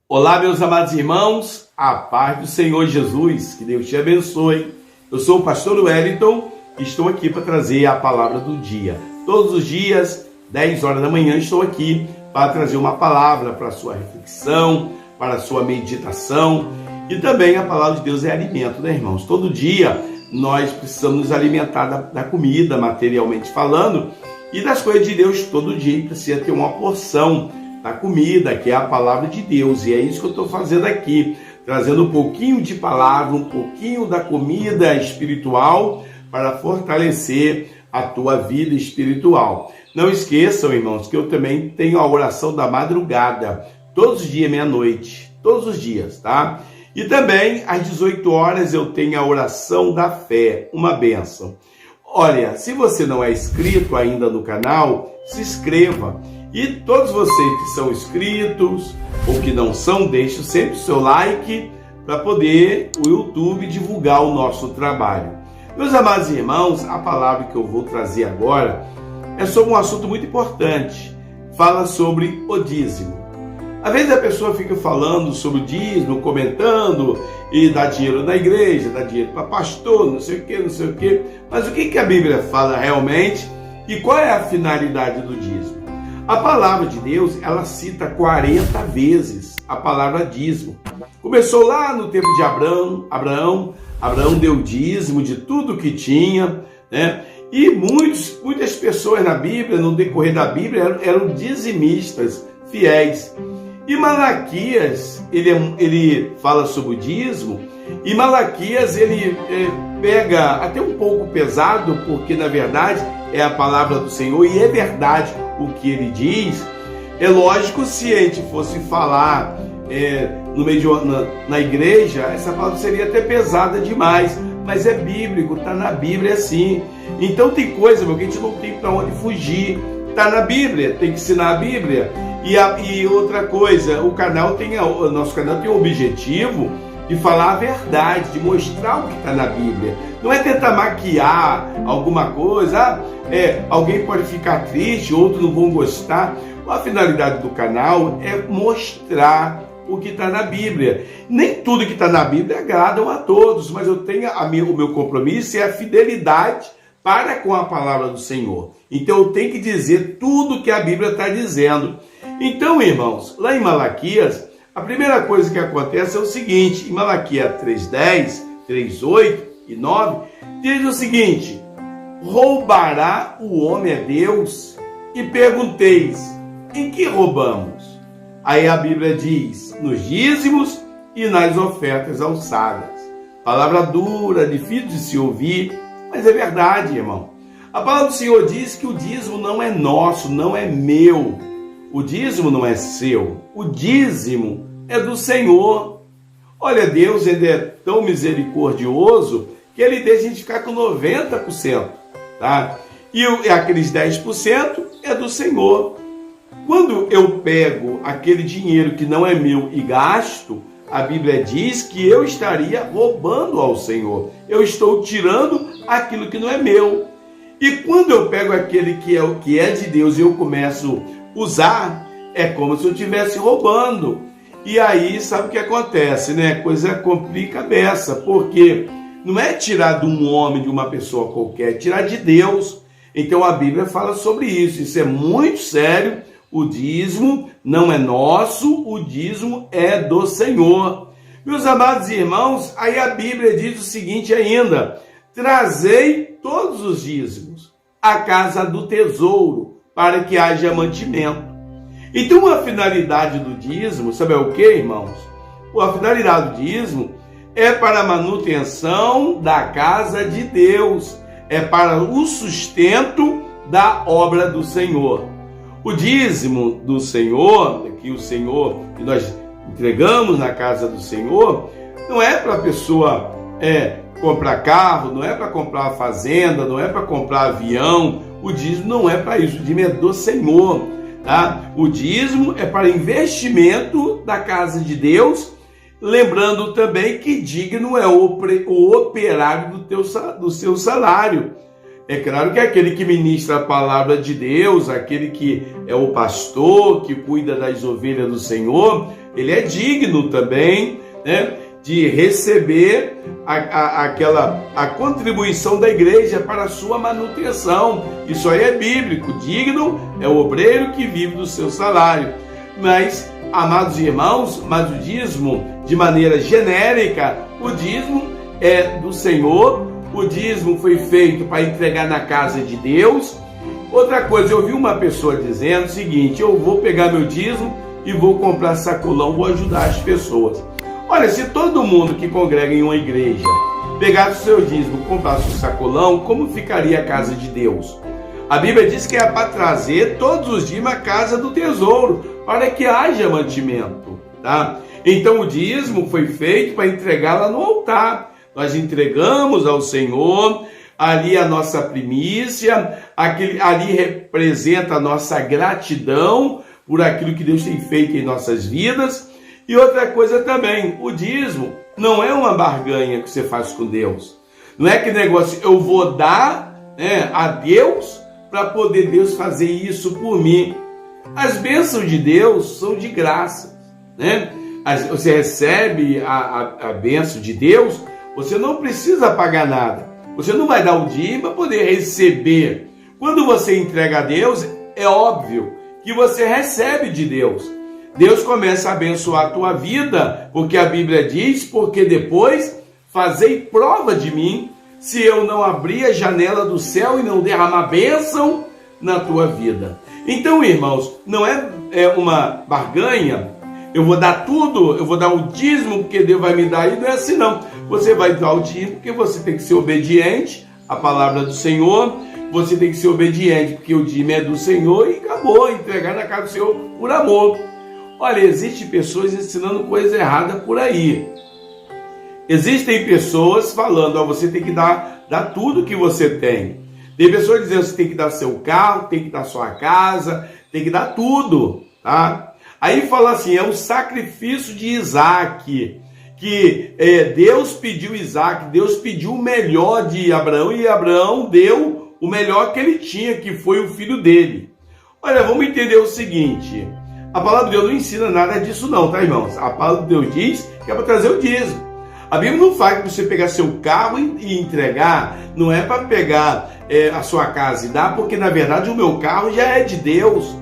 Olá, meus amados irmãos, a paz do Senhor Jesus, que Deus te abençoe. Eu sou o pastor Wellington e estou aqui para trazer a palavra do dia. Todos os dias, 10 horas da manhã, estou aqui para trazer uma palavra para a sua reflexão, para a sua meditação. E também a palavra de Deus é alimento, né, irmãos? Todo dia nós precisamos nos alimentar da comida, materialmente falando, e das coisas de Deus. Todo dia precisa ter uma porção da comida, que é a palavra de Deus. E é isso que eu estou fazendo aqui, trazendo um pouquinho de palavra, um pouquinho da comida espiritual para fortalecer a tua vida espiritual. Não esqueçam, irmãos, que eu também tenho a oração da madrugada, todos os dias, meia-noite, todos os dias, tá? E também, às 18 horas, eu tenho a oração da fé, uma bênção. Olha, se você não é inscrito ainda no canal, se inscreva. E todos vocês que são inscritos ou que não são, deixem sempre o seu like para poder o YouTube divulgar o nosso trabalho. Meus amados irmãos, a palavra que eu vou trazer agora é sobre um assunto muito importante. Fala sobre o dízimo. Às vezes a pessoa fica falando sobre o dízimo, comentando, e dá dinheiro na igreja, dá dinheiro para pastor, não sei o que, não sei o que. Mas o que a Bíblia fala realmente e qual é a finalidade do dízimo? A palavra de Deus, ela cita 40 vezes a palavra dízimo. Começou lá no tempo de Abraão deu dízimo de tudo que tinha, né? E muitas pessoas na Bíblia, no decorrer da Bíblia, eram dizimistas fiéis. E Malaquias, ele fala sobre o dízimo, e Malaquias, ele pega até um pouco pesado, porque na verdade é a palavra do Senhor, e é verdade o que ele diz. É lógico, se a gente fosse falar no meio na igreja, essa palavra seria até pesada demais, mas é bíblico, está na Bíblia assim. Então tem coisa, meu, que a gente não tem para onde fugir, está na Bíblia, tem que ensinar a Bíblia. E outra coisa, o nosso canal tem o objetivo de falar a verdade, de mostrar o que está na Bíblia. Não é tentar maquiar alguma coisa, alguém pode ficar triste, outros não vão gostar. A finalidade do canal é mostrar o que está na Bíblia. Nem tudo que está na Bíblia agrada a todos, mas eu tenho o meu compromisso é a fidelidade para com a palavra do Senhor. Então eu tenho que dizer tudo que a Bíblia está dizendo. Então, irmãos, lá em Malaquias, a primeira coisa que acontece é o seguinte: em Malaquias 3:10, 3:8 e 9, diz o seguinte: roubará o homem a Deus? E pergunteis, em que roubamos? Aí a Bíblia diz, nos dízimos e nas ofertas alçadas. Palavra dura, difícil de se ouvir, mas é verdade, irmão. A palavra do Senhor diz que o dízimo não é nosso, não é meu. O dízimo não é seu, o dízimo é do Senhor. Olha, Deus, ele é tão misericordioso que ele deixa a gente ficar com 90%, tá? E aqueles 10% é do Senhor. Quando eu pego aquele dinheiro que não é meu e gasto, a Bíblia diz que eu estaria roubando ao Senhor. Eu estou tirando aquilo que não é meu. E quando eu pego aquele que é de Deus e eu começo a usar, é como se eu estivesse roubando. E aí, sabe o que acontece, né? Coisa complica a beça, porque não é tirar de um homem, de uma pessoa qualquer, é tirar de Deus. Então a Bíblia fala sobre isso. Isso é muito sério. O dízimo não é nosso, o dízimo é do Senhor. Meus amados irmãos, aí a Bíblia diz o seguinte ainda: trazei todos os dízimos à casa do tesouro, para que haja mantimento. Então a finalidade do dízimo, sabe o que, irmãos? A finalidade do dízimo é para a manutenção da casa de Deus, é para o sustento da obra do Senhor. O dízimo do Senhor, que nós entregamos na casa do Senhor, não é para a pessoa comprar carro, não é para comprar fazenda, não é para comprar avião. O dízimo não é para isso, o dízimo é do Senhor, tá? O dízimo é para investimento da casa de Deus, lembrando também que digno é o operário do seu salário. É claro que aquele que ministra a palavra de Deus, aquele que é o pastor, que cuida das ovelhas do Senhor, ele é digno também, né, de receber a contribuição da igreja para a sua manutenção. Isso aí é bíblico. Digno é o obreiro que vive do seu salário. Mas, amados irmãos, mas o dízimo, de maneira genérica, o dízimo é do Senhor. O dízimo foi feito para entregar na casa de Deus. Outra coisa, eu vi uma pessoa dizendo o seguinte: eu vou pegar meu dízimo e vou comprar sacolão, vou ajudar as pessoas. Olha, se todo mundo que congrega em uma igreja pegasse o seu dízimo e comprasse o sacolão, como ficaria a casa de Deus? A Bíblia diz que é para trazer todos os dias a casa do tesouro, para que haja mantimento, tá? Então o dízimo foi feito para entregar lá no altar. Nós entregamos ao Senhor ali a nossa primícia, ali representa a nossa gratidão por aquilo que Deus tem feito em nossas vidas. E outra coisa também, o dízimo não é uma barganha que você faz com Deus. Não é que negócio, eu vou dar, né, a Deus para poder Deus fazer isso por mim. As bênçãos de Deus são de graça, né? Você recebe a bênção de Deus, você não precisa pagar nada. Você não vai dar o dízimo para poder receber. Quando você entrega a Deus, é óbvio que você recebe de Deus. Deus começa a abençoar a tua vida, porque a Bíblia diz: porque depois fazei prova de mim, se eu não abrir a janela do céu e não derramar bênção na tua vida. Então, irmãos, não é uma barganha, eu vou dar tudo, eu vou dar o dízimo porque Deus vai me dar, e não é assim não. Você vai dar o dízimo porque você tem que ser obediente à palavra do Senhor, você tem que ser obediente porque o dízimo é do Senhor e acabou, entregar na casa do Senhor por amor. Olha, existem pessoas ensinando coisa errada por aí. Existem pessoas falando: você tem que dar tudo que você tem. Tem pessoas dizendo que você tem que dar seu carro, tem que dar sua casa, tem que dar tudo, tá? Aí fala assim, é o sacrifício de Isaac, que Deus pediu Isaac, Deus pediu o melhor de Abraão, e Abraão deu o melhor que ele tinha, que foi o filho dele. Olha, vamos entender o seguinte: a palavra de Deus não ensina nada disso não, tá, irmãos? A palavra de Deus diz que é para trazer o dízimo. A Bíblia não faz para você pegar seu carro e entregar, não é para pegar a sua casa e dar, porque na verdade o meu carro já é de Deus,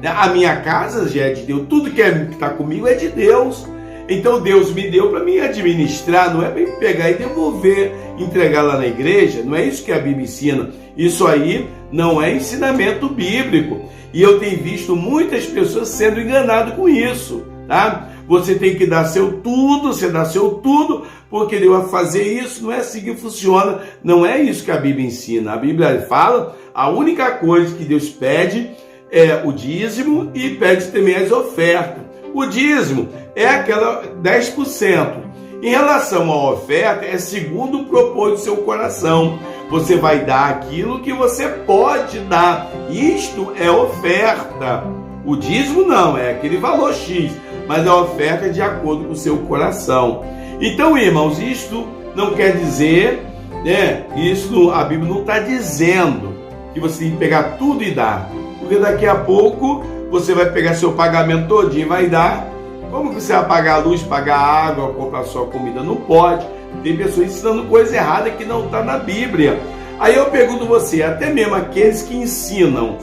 a minha casa já é de Deus, tudo que está comigo é de Deus. Então Deus me deu para me administrar, não é para me pegar e devolver, entregar lá na igreja. Não é isso que a Bíblia ensina. Isso aí não é ensinamento bíblico. E eu tenho visto muitas pessoas sendo enganadas com isso, tá? Você tem que dar seu tudo, você dá seu tudo, porque Deus vai fazer isso. Não é assim que funciona, não é isso que a Bíblia ensina. A Bíblia fala, a única coisa que Deus pede é o dízimo e pede também as ofertas. O dízimo é aquela 10%. Em relação à oferta, é segundo o propósito do seu coração. Você vai dar aquilo que você pode dar. Isto é oferta. O dízimo não, é aquele valor X, mas a oferta é de acordo com o seu coração. Então, irmãos, isto não quer dizer, né? Isso a Bíblia não está dizendo que você tem que pegar tudo e dar. Porque daqui a pouco você vai pegar seu pagamento todinho e vai dar. Como que você vai pagar a luz, pagar a água, comprar sua comida? Não pode. Tem pessoas ensinando coisa errada que não está na Bíblia. Aí eu pergunto você, até mesmo aqueles que ensinam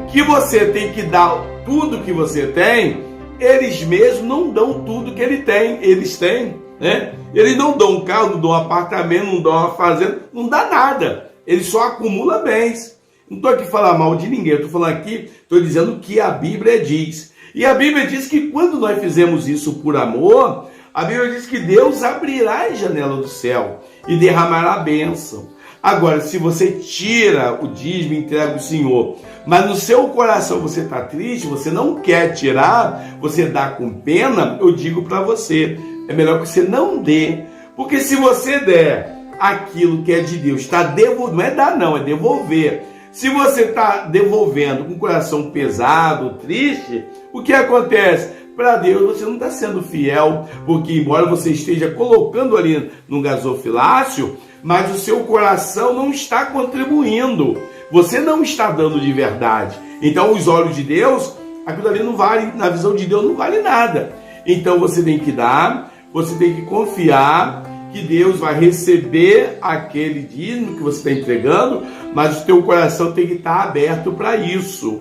que você tem que dar tudo que você tem, eles mesmos não dão tudo que eles têm, né? Eles não dão um carro, não dão um apartamento, não dão uma fazenda, não dá nada. Eles só acumulam bens. Não estou aqui falando mal de ninguém, eu estou falando aqui, estou dizendo o que a Bíblia diz. E a Bíblia diz que quando nós fizemos isso por amor, a Bíblia diz que Deus abrirá a janela do céu e derramará a bênção. Agora, se você tira o dízimo e entrega ao Senhor, mas no seu coração você está triste, você não quer tirar, você dá com pena, eu digo para você, é melhor que você não dê. Porque se você der aquilo que é de Deus, está devolvendo, não é dar não, é devolver. Se você está devolvendo com o coração pesado, triste, o que acontece? Para Deus você não está sendo fiel, porque embora você esteja colocando ali no gasofilácio, mas o seu coração não está contribuindo. Você não está dando de verdade. Então, os olhos de Deus, aquilo ali não vale, na visão de Deus não vale nada. Então você tem que dar, você tem que confiar que Deus vai receber aquele dízimo que você está entregando, mas o teu coração tem que estar aberto para isso.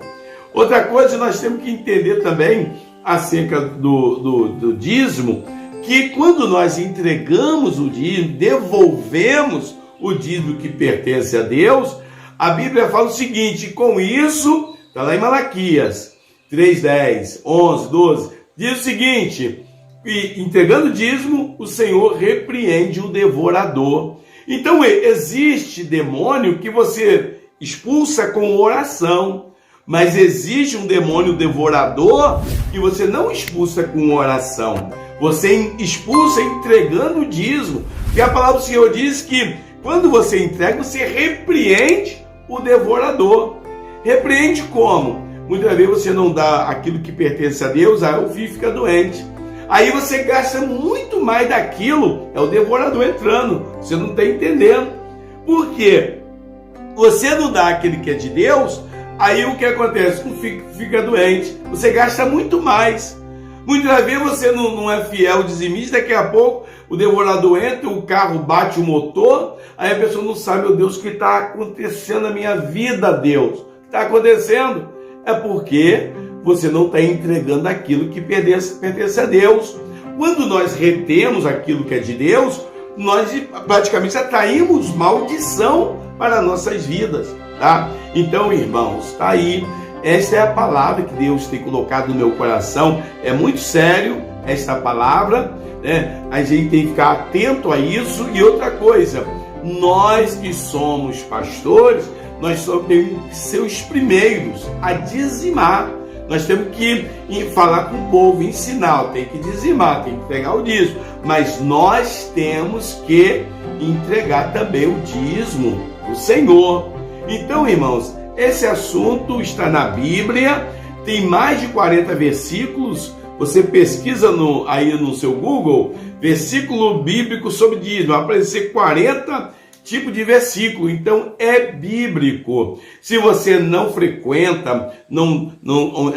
Outra coisa, nós temos que entender também acerca do dízimo, que quando nós entregamos o dízimo, devolvemos o dízimo que pertence a Deus, a Bíblia fala o seguinte: com isso, está lá em Malaquias 3:10, 11, 12, diz o seguinte: e entregando o dízimo, o Senhor repreende o devorador. Então existe demônio que você expulsa com oração, mas existe um demônio devorador que você não expulsa com oração, você expulsa entregando o dízimo, porque a palavra do Senhor diz que quando você entrega, você repreende o devorador. Repreende como? Muitas vezes você não dá aquilo que pertence a Deus, aí o filho fica doente. Aí você gasta muito mais daquilo, é o devorador entrando, você não está entendendo. Por quê? Você não dá aquele que é de Deus, aí o que acontece? O filho fica doente, você gasta muito mais. Muitas vezes você não é fiel dizimista, daqui a pouco o devorador entra, o carro bate o motor, aí a pessoa não sabe, meu Deus, o que está acontecendo na minha vida, Deus? O que está acontecendo? É porque você não está entregando aquilo que pertence a Deus. Quando nós retemos aquilo que é de Deus, nós praticamente atraímos maldição para nossas vidas, tá? Então, irmãos, tá aí. Esta é a palavra que Deus tem colocado no meu coração. É muito sério esta palavra, né? A gente tem que ficar atento a isso. E outra coisa, nós que somos pastores, nós temos que ser os primeiros a dizimar. Nós temos que falar com o povo, ensinar, tem que dizimar, tem que pegar o dízimo. Mas nós temos que entregar também o dízimo do Senhor. Então, irmãos, esse assunto está na Bíblia, tem mais de 40 versículos. Você pesquisa aí no seu Google, versículo bíblico sobre dízimo, vai aparecer 40 tipos de versículo. Então é bíblico. Se você não frequenta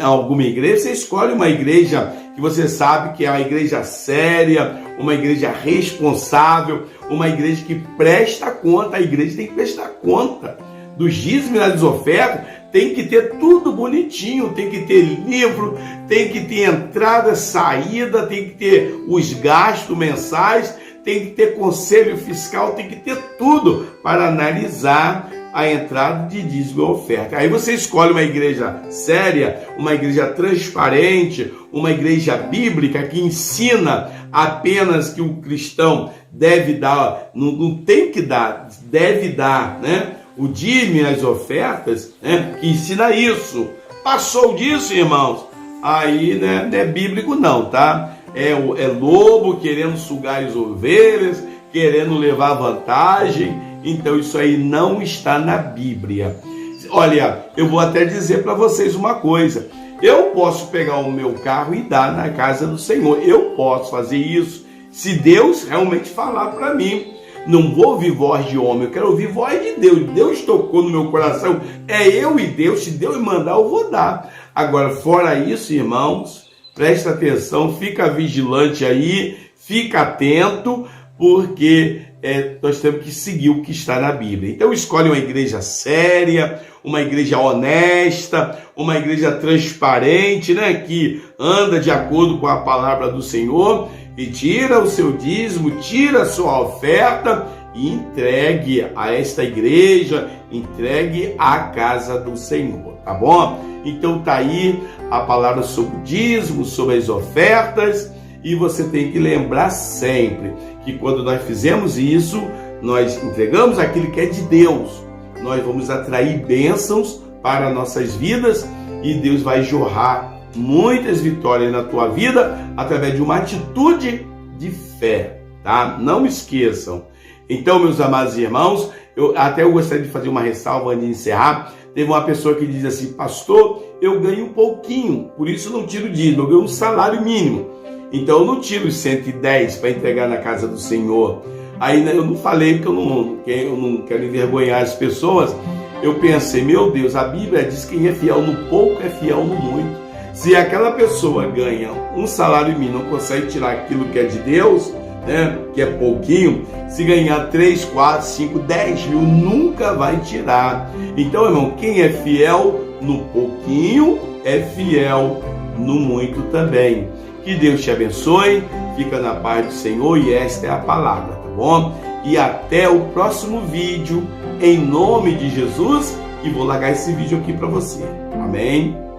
alguma igreja, você escolhe uma igreja que você sabe que é uma igreja séria, uma igreja responsável, uma igreja que presta conta. A igreja tem que prestar conta dos dízimos e das ofertas, tem que ter tudo bonitinho, tem que ter livro, tem que ter entrada, saída, tem que ter os gastos mensais, tem que ter conselho fiscal, tem que ter tudo para analisar a entrada de dízimo e oferta. Aí você escolhe uma igreja séria, uma igreja transparente, uma igreja bíblica que ensina apenas que o cristão deve dar, não tem que dar, deve dar, né? O dízimo e as ofertas, né, que ensina isso. Passou disso, irmãos, aí, né, não é bíblico não, tá? É lobo querendo sugar as ovelhas, querendo levar vantagem. Então isso aí não está na Bíblia. Olha, eu vou até dizer para vocês uma coisa. Eu posso pegar o meu carro e dar na casa do Senhor. Eu posso fazer isso se Deus realmente falar para mim. Não vou ouvir voz de homem, eu quero ouvir voz de Deus. Deus tocou no meu coração, é eu e Deus. Se Deus mandar, eu vou dar. Agora, fora isso, irmãos, presta atenção, fica vigilante aí, fica atento, porque nós temos que seguir o que está na Bíblia. Então escolhe uma igreja séria, uma igreja honesta, uma igreja transparente, né, que anda de acordo com a palavra do Senhor, e tira o seu dízimo, tira a sua oferta e entregue a esta igreja, entregue à casa do Senhor, tá bom? Então tá aí a palavra sobre o dízimo, sobre as ofertas, e você tem que lembrar sempre que quando nós fizemos isso, nós entregamos aquilo que é de Deus, nós vamos atrair bênçãos para nossas vidas e Deus vai jorrar muitas vitórias na tua vida através de uma atitude de fé, tá? Não esqueçam. Então, meus amados irmãos, eu gostaria de fazer uma ressalva antes de encerrar. Teve uma pessoa que diz assim: pastor, eu ganho um pouquinho, por isso eu não tiro dízimo, eu ganho um salário mínimo. Então eu não tiro os 110 para entregar na casa do Senhor. Aí eu não falei porque eu não quero envergonhar as pessoas. Eu pensei, meu Deus, a Bíblia diz que quem é fiel no pouco é fiel no muito. Se aquela pessoa ganha um salário mínimo, não consegue tirar aquilo que é de Deus, né, que é pouquinho, se ganhar 3, 4, 5, 10 mil, nunca vai tirar. Então, irmão, quem é fiel no pouquinho, é fiel no muito também. Que Deus te abençoe, fica na paz do Senhor, e esta é a palavra, tá bom? E até o próximo vídeo, em nome de Jesus, e vou largar esse vídeo aqui para você. Amém?